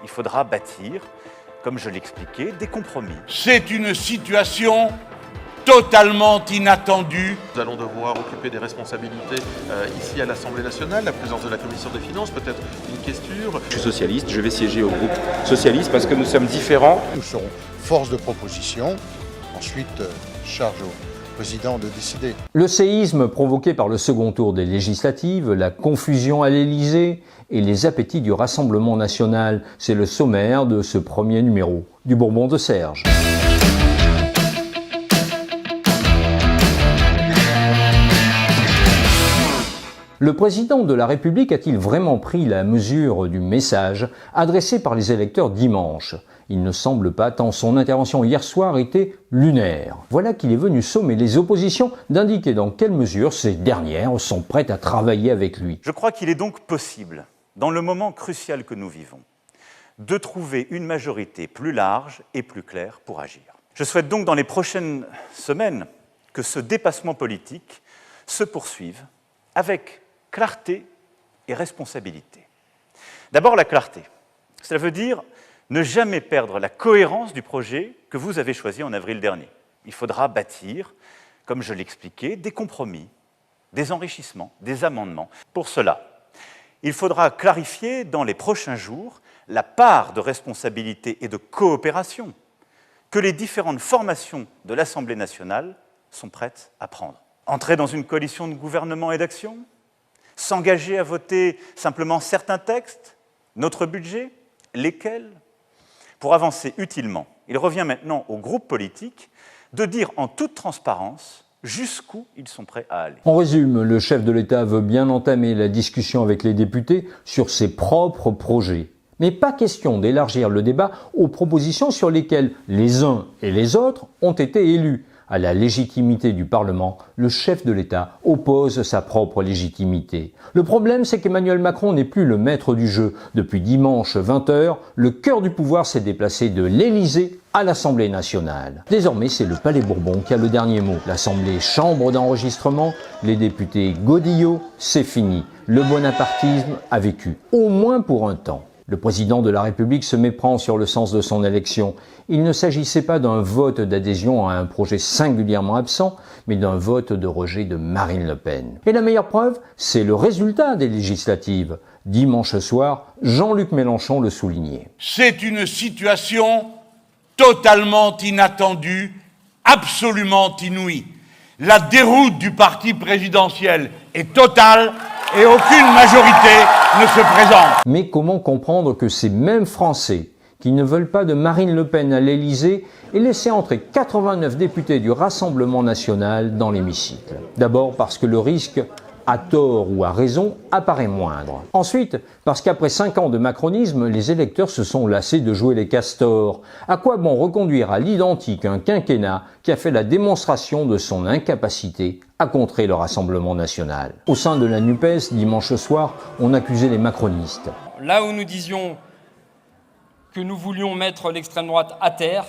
Il faudra bâtir, comme je l'expliquais, des compromis. C'est une situation totalement inattendue. Nous allons devoir occuper des responsabilités ici à l'Assemblée nationale, la présidence de la Commission des finances, peut-être une questure. Je suis socialiste, je vais siéger au groupe socialiste parce que nous sommes différents. Nous serons force de proposition, ensuite charge au président de décider. Le séisme provoqué par le second tour des législatives, la confusion à l'Élysée et les appétits du Rassemblement national, c'est le sommaire de ce premier numéro du Bourbon de Serge. Le président de la République a-t-il vraiment pris la mesure du message adressé par les électeurs dimanche ? Il ne semble pas, tant son intervention hier soir était lunaire. Voilà qu'il est venu sommer les oppositions d'indiquer dans quelle mesure ces dernières sont prêtes à travailler avec lui. Je crois qu'il est donc possible, dans le moment crucial que nous vivons, de trouver une majorité plus large et plus claire pour agir. Je souhaite donc dans les prochaines semaines que ce dépassement politique se poursuive avec clarté et responsabilité. D'abord la clarté. Cela veut dire ne jamais perdre la cohérence du projet que vous avez choisi en avril dernier. Il faudra bâtir, comme je l'expliquais, des compromis, des enrichissements, des amendements. Pour cela, il faudra clarifier dans les prochains jours la part de responsabilité et de coopération que les différentes formations de l'Assemblée nationale sont prêtes à prendre. Entrer dans une coalition de gouvernement et d'action ? S'engager à voter simplement certains textes ? Notre budget ? Lesquels ? Pour avancer utilement, il revient maintenant aux groupes politiques de dire en toute transparence jusqu'où ils sont prêts à aller. En résume, le chef de l'État veut bien entamer la discussion avec les députés sur ses propres projets. Mais pas question d'élargir le débat aux propositions sur lesquelles les uns et les autres ont été élus. À la légitimité du Parlement, le chef de l'État oppose sa propre légitimité. Le problème, c'est qu'Emmanuel Macron n'est plus le maître du jeu. Depuis dimanche 20h, le cœur du pouvoir s'est déplacé de l'Élysée à l'Assemblée nationale. Désormais, c'est le Palais Bourbon qui a le dernier mot. L'Assemblée, chambre d'enregistrement, les députés godillots, c'est fini. Le bonapartisme a vécu, au moins pour un temps. Le président de la République se méprend sur le sens de son élection. Il ne s'agissait pas d'un vote d'adhésion à un projet singulièrement absent, mais d'un vote de rejet de Marine Le Pen. Et la meilleure preuve, c'est le résultat des législatives. Dimanche soir, Jean-Luc Mélenchon le soulignait. C'est une situation totalement inattendue, absolument inouïe. La déroute du parti présidentiel est totale et aucune majorité ne se présente. Mais comment comprendre que ces mêmes Français qui ne veulent pas de Marine Le Pen à l'Élysée aient laissé entrer 89 députés du Rassemblement national dans l'hémicycle ? D'abord parce que le risque, à tort ou à raison, apparaît moindre. Ensuite, parce qu'après 5 ans de macronisme, les électeurs se sont lassés de jouer les castors. À quoi bon reconduire à l'identique un quinquennat qui a fait la démonstration de son incapacité à contrer le Rassemblement national ? Au sein de la NUPES, dimanche soir, on accusait les macronistes. Là où nous disions que nous voulions mettre l'extrême droite à terre,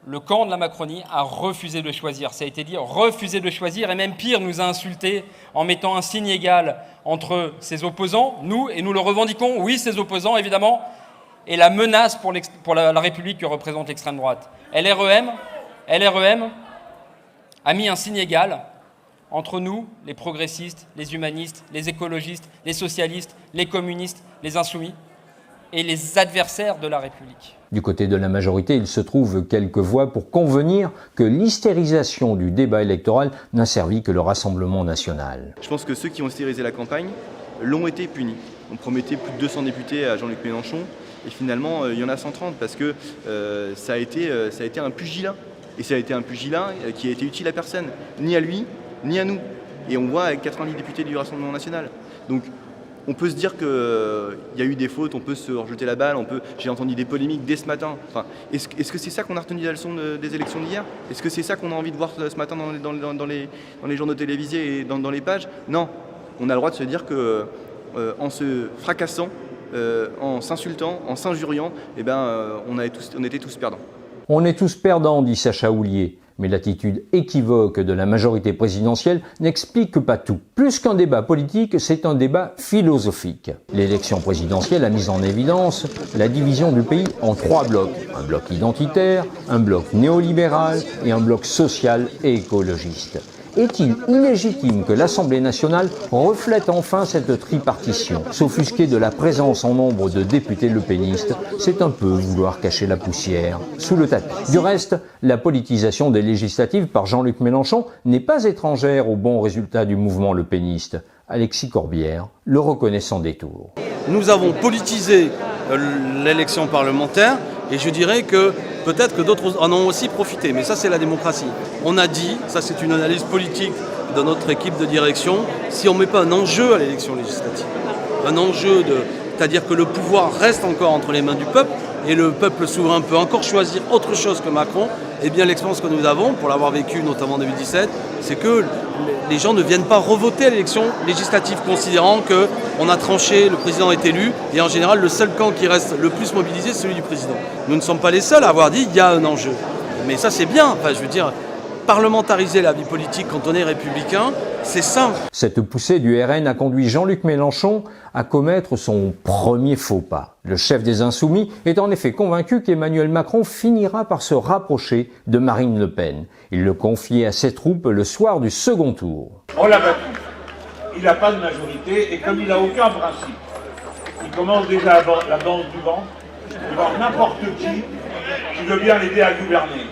le camp de la Macronie a refusé de choisir. Ça a été dit, refusé de choisir, et même pire, nous a insultés en mettant un signe égal entre ses opposants, nous, et nous le revendiquons, oui, ses opposants, évidemment, et la menace pour la République que représente l'extrême droite. LREM a mis un signe égal entre nous, les progressistes, les humanistes, les écologistes, les socialistes, les communistes, les insoumis, et les adversaires de la République. Du côté de la majorité, il se trouve quelques voix pour convenir que l'hystérisation du débat électoral n'a servi que le Rassemblement national. Je pense que ceux qui ont hystérisé la campagne l'ont été punis. On promettait plus de 200 députés à Jean-Luc Mélenchon et finalement il y en a 130 parce que ça a été un pugilat. Et ça a été un pugilat qui a été utile à personne, ni à lui, ni à nous. Et on voit avec 90 députés du Rassemblement national. Donc on peut se dire qu'il y a eu des fautes, on peut se rejeter la balle, j'ai entendu des polémiques dès ce matin. Enfin, est-ce que c'est ça qu'on a retenu de la leçon des élections d'hier ? Est-ce que c'est ça qu'on a envie de voir ce matin dans les journaux télévisés et dans les pages ? Non, on a le droit de se dire qu'en se fracassant, en s'insultant, en s'injuriant, on était tous perdants. On est tous perdants, dit Sacha Houlié. Mais l'attitude équivoque de la majorité présidentielle n'explique pas tout. Plus qu'un débat politique, c'est un débat philosophique. L'élection présidentielle a mis en évidence la division du pays en 3 blocs. Un bloc identitaire, un bloc néolibéral et un bloc social et écologiste. Est-il illégitime que l'Assemblée nationale reflète enfin cette tripartition? S'offusquer de la présence en nombre de députés lepénistes, c'est un peu vouloir cacher la poussière sous le tapis. Du reste, la politisation des législatives par Jean-Luc Mélenchon n'est pas étrangère aux bons résultats du mouvement lepéniste. Alexis Corbière le reconnaît sans détour. Nous avons politisé l'élection parlementaire et je dirais que peut-être que d'autres en ont aussi profité, mais ça c'est la démocratie. On a dit, ça c'est une analyse politique de notre équipe de direction, si on ne met pas un enjeu à l'élection législative, un enjeu c'est-à-dire que le pouvoir reste encore entre les mains du peuple et le peuple souverain peut encore choisir autre chose que Macron, eh bien l'expérience que nous avons, pour l'avoir vécu notamment en 2017, c'est que les gens ne viennent pas revoter à l'élection législative considérant qu'on a tranché, le président est élu et en général le seul camp qui reste le plus mobilisé c'est celui du président. Nous ne sommes pas les seuls à avoir dit il y a un enjeu. Mais ça c'est bien, enfin, je veux dire, parlementariser la vie politique quand on est républicain, c'est sain. Cette poussée du RN a conduit Jean-Luc Mélenchon à commettre son premier faux pas. Le chef des Insoumis est en effet convaincu qu'Emmanuel Macron finira par se rapprocher de Marine Le Pen. Il le confiait à ses troupes le soir du second tour. On l'a battu. Il n'a pas de majorité et comme il n'a aucun principe, il commence déjà la danse du vent devant n'importe qui veut bien l'aider à gouverner.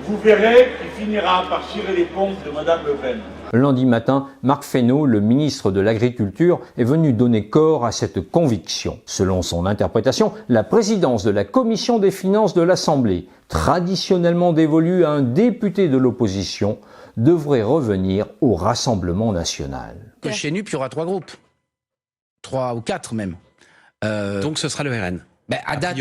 Vous verrez qu'il finira par cirer les pompes de Madame Le Pen. Lundi matin, Marc Fesneau, le ministre de l'Agriculture, est venu donner corps à cette conviction. Selon son interprétation, la présidence de la Commission des finances de l'Assemblée, traditionnellement dévolue à un député de l'opposition, devrait revenir au Rassemblement national. Chez NUP, il y aura 3 groupes. 3 ou 4 même. Donc ce sera le RN. À date,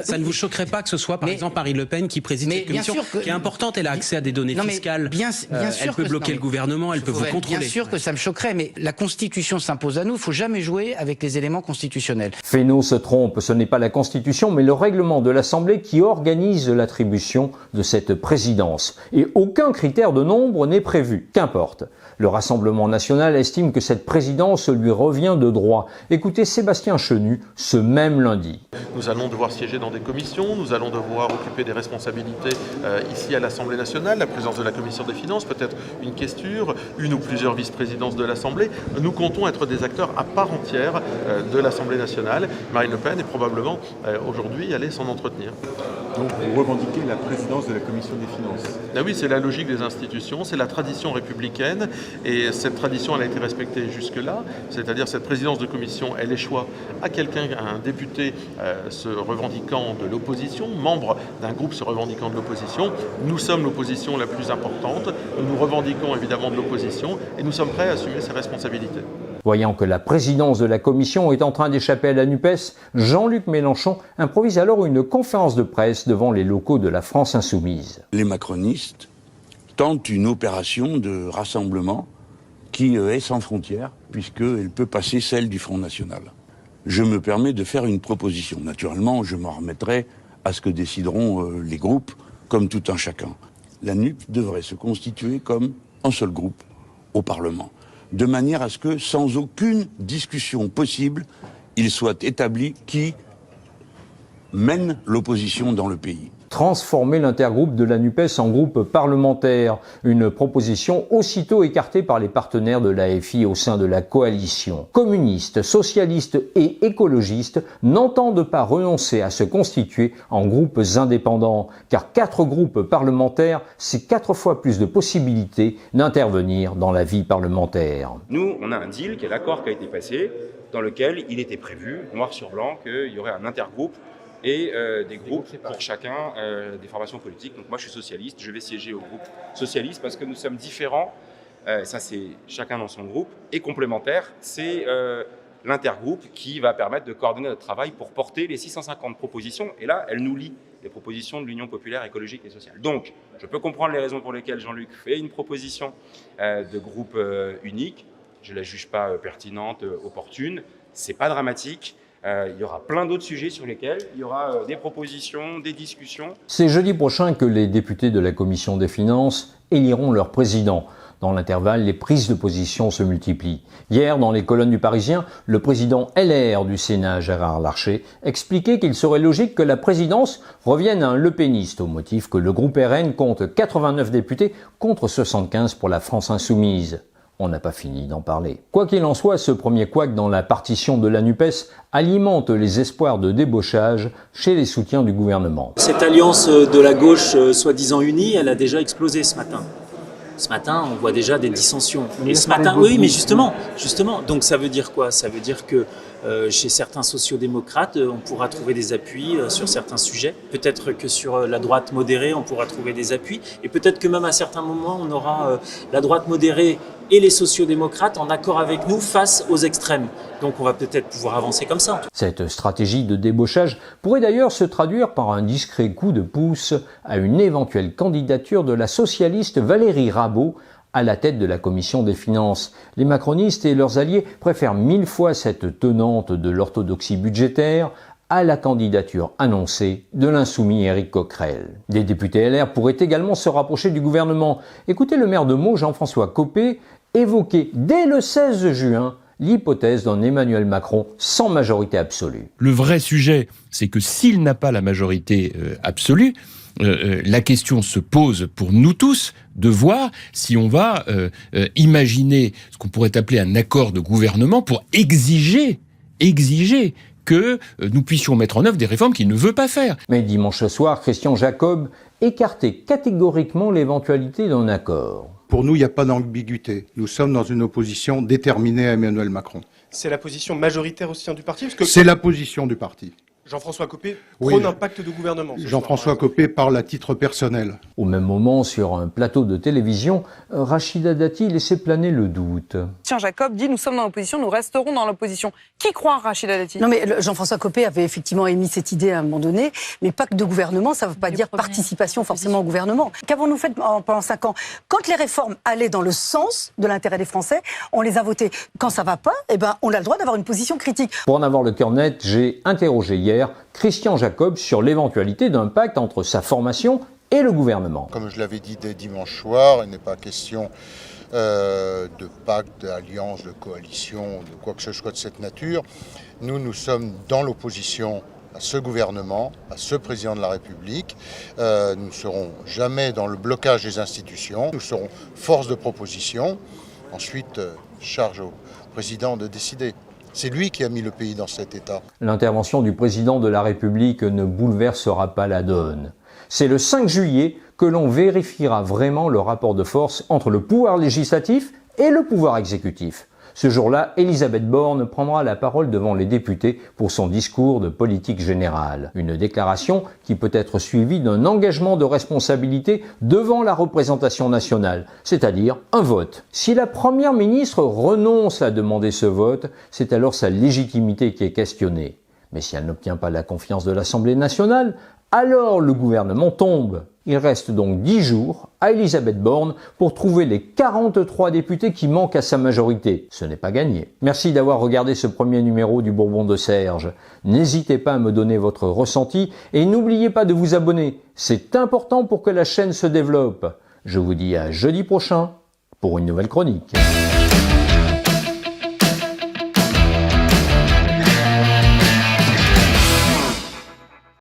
ça ne vous choquerait pas que ce soit par exemple Marine Le Pen qui préside cette commission qui est importante, elle a accès à des données fiscales, bien sûr elle peut bloquer le gouvernement, elle peut vous contrôler. Bien sûr que ça me choquerait, mais la Constitution s'impose à nous, il ne faut jamais jouer avec les éléments constitutionnels. Fesneau se trompe, ce n'est pas la Constitution mais le règlement de l'Assemblée qui organise l'attribution de cette présidence. Et aucun critère de nombre n'est prévu, qu'importe. Le Rassemblement national estime que cette présidence lui revient de droit. Écoutez Sébastien Chenu ce même lundi. Nous allons devoir siéger dans des commissions, nous allons devoir occuper des responsabilités ici à l'Assemblée nationale, la présidence de la Commission des finances, peut-être une questure, une ou plusieurs vice-présidences de l'Assemblée. Nous comptons être des acteurs à part entière de l'Assemblée nationale. Marine Le Pen est probablement aujourd'hui allée s'en entretenir. Donc vous revendiquez la présidence de la Commission des finances? Ah oui, c'est la logique des institutions, c'est la tradition républicaine et cette tradition elle a été respectée jusque-là, c'est-à-dire cette présidence de commission elle échoit à quelqu'un, à un député se revendiquant de l'opposition, membre d'un groupe se revendiquant de l'opposition. Nous sommes l'opposition la plus importante, nous nous revendiquons évidemment de l'opposition et nous sommes prêts à assumer ces responsabilités. Voyant que la présidence de la commission est en train d'échapper à la NUPES, Jean-Luc Mélenchon improvise alors une conférence de presse devant les locaux de la France insoumise. Les macronistes tentent une opération de rassemblement qui est sans frontières puisqu'elle peut passer celle du Front National. Je me permets de faire une proposition. Naturellement, je m'en remettrai à ce que décideront les groupes, comme tout un chacun. La NUP devrait se constituer comme un seul groupe au Parlement, de manière à ce que, sans aucune discussion possible, il soit établi qui mène l'opposition dans le pays. Transformer l'intergroupe de la NUPES en groupe parlementaire, une proposition aussitôt écartée par les partenaires de l'AFI au sein de la coalition. Communistes, socialistes et écologistes n'entendent pas renoncer à se constituer en groupes indépendants, car 4 groupes parlementaires, c'est 4 fois plus de possibilités d'intervenir dans la vie parlementaire. Nous, on a un deal qui est l'accord qui a été passé, dans lequel il était prévu, noir sur blanc, qu'il y aurait un intergroupe et des groupes pour chacun des formations politiques. Donc moi je suis socialiste, je vais siéger au groupe socialiste parce que nous sommes différents, ça c'est chacun dans son groupe, et complémentaire, c'est l'intergroupe qui va permettre de coordonner notre travail pour porter les 650 propositions, et là elle nous lie les propositions de l'Union populaire écologique et sociale. Donc je peux comprendre les raisons pour lesquelles Jean-Luc fait une proposition de groupe unique, je ne la juge pas pertinente, opportune, c'est pas dramatique. Il y aura plein d'autres sujets sur lesquels il y aura des propositions, des discussions. C'est jeudi prochain que les députés de la Commission des finances éliront leur président. Dans l'intervalle, les prises de position se multiplient. Hier, dans les colonnes du Parisien, le président LR du Sénat, Gérard Larcher, expliquait qu'il serait logique que la présidence revienne à un lepéniste, au motif que le groupe RN compte 89 députés contre 75 pour la France insoumise. On n'a pas fini d'en parler. Quoi qu'il en soit, ce premier couac dans la partition de la NUPES alimente les espoirs de débauchage chez les soutiens du gouvernement. Cette alliance de la gauche soi-disant unie, elle a déjà explosé ce matin. Ce matin, on voit déjà des dissensions. Et ce matin, oui, mais justement. Donc ça veut dire quoi? Ça veut dire que chez certains sociodémocrates, on pourra trouver des appuis sur certains sujets. Peut-être que sur la droite modérée, on pourra trouver des appuis. Et peut-être que même à certains moments, on aura la droite modérée et les sociodémocrates en accord avec nous face aux extrêmes. Donc on va peut-être pouvoir avancer comme ça. Cette stratégie de débauchage pourrait d'ailleurs se traduire par un discret coup de pouce à une éventuelle candidature de la socialiste Valérie Rabault à la tête de la commission des finances. Les macronistes et leurs alliés préfèrent 1000 fois cette tenante de l'orthodoxie budgétaire à la candidature annoncée de l'insoumis Éric Coquerel. Des députés LR pourraient également se rapprocher du gouvernement. Écoutez le maire de Meaux, Jean-François Copé, évoquer dès le 16 juin l'hypothèse d'un Emmanuel Macron sans majorité absolue. Le vrai sujet, c'est que s'il n'a pas la majorité absolue, la question se pose pour nous tous de voir si on va imaginer ce qu'on pourrait appeler un accord de gouvernement pour exiger que nous puissions mettre en œuvre des réformes qu'il ne veut pas faire. Mais dimanche soir, Christian Jacob écartait catégoriquement l'éventualité d'un accord. Pour nous, il n'y a pas d'ambiguïté. Nous sommes dans une opposition déterminée à Emmanuel Macron. C'est la position majoritaire au sein du parti C'est la position du parti. Jean-François Copé prône un pacte de gouvernement. Jean-François Copé parle à titre personnel. Au même moment, sur un plateau de télévision, Rachida Dati laissait planer le doute. Tiens, Jacob dit « Nous sommes dans l'opposition, nous resterons dans l'opposition ». Qui croit Rachida Dati? Non, mais Jean-François Copé avait effectivement émis cette idée à un moment donné, mais pacte de gouvernement, ça ne veut pas dire participation forcément au gouvernement. Qu'avons-nous fait pendant 5 ans? Quand les réformes allaient dans le sens de l'intérêt des Français, on les a votées. Quand ça ne va pas, eh ben, on a le droit d'avoir une position critique. Pour en avoir le cœur net, j'ai interrogé hier Christian Jacob sur l'éventualité d'un pacte entre sa formation et le gouvernement. Comme je l'avais dit dès dimanche soir, il n'est pas question de pacte, d'alliance, de coalition, de quoi que ce soit de cette nature. Nous sommes dans l'opposition à ce gouvernement, à ce président de la République. Nous ne serons jamais dans le blocage des institutions. Nous serons force de proposition. Ensuite, charge au président de décider. C'est lui qui a mis le pays dans cet état. L'intervention du président de la République ne bouleversera pas la donne. C'est le 5 juillet que l'on vérifiera vraiment le rapport de force entre le pouvoir législatif et le pouvoir exécutif. Ce jour-là, Elisabeth Borne prendra la parole devant les députés pour son discours de politique générale. Une déclaration qui peut être suivie d'un engagement de responsabilité devant la représentation nationale, c'est-à-dire un vote. Si la première ministre renonce à demander ce vote, c'est alors sa légitimité qui est questionnée. Mais si elle n'obtient pas la confiance de l'Assemblée nationale, alors le gouvernement tombe. Il reste donc 10 jours à Elisabeth Borne pour trouver les 43 députés qui manquent à sa majorité. Ce n'est pas gagné. Merci d'avoir regardé ce premier numéro du Bourbon de Serge. N'hésitez pas à me donner votre ressenti et n'oubliez pas de vous abonner. C'est important pour que la chaîne se développe. Je vous dis à jeudi prochain pour une nouvelle chronique.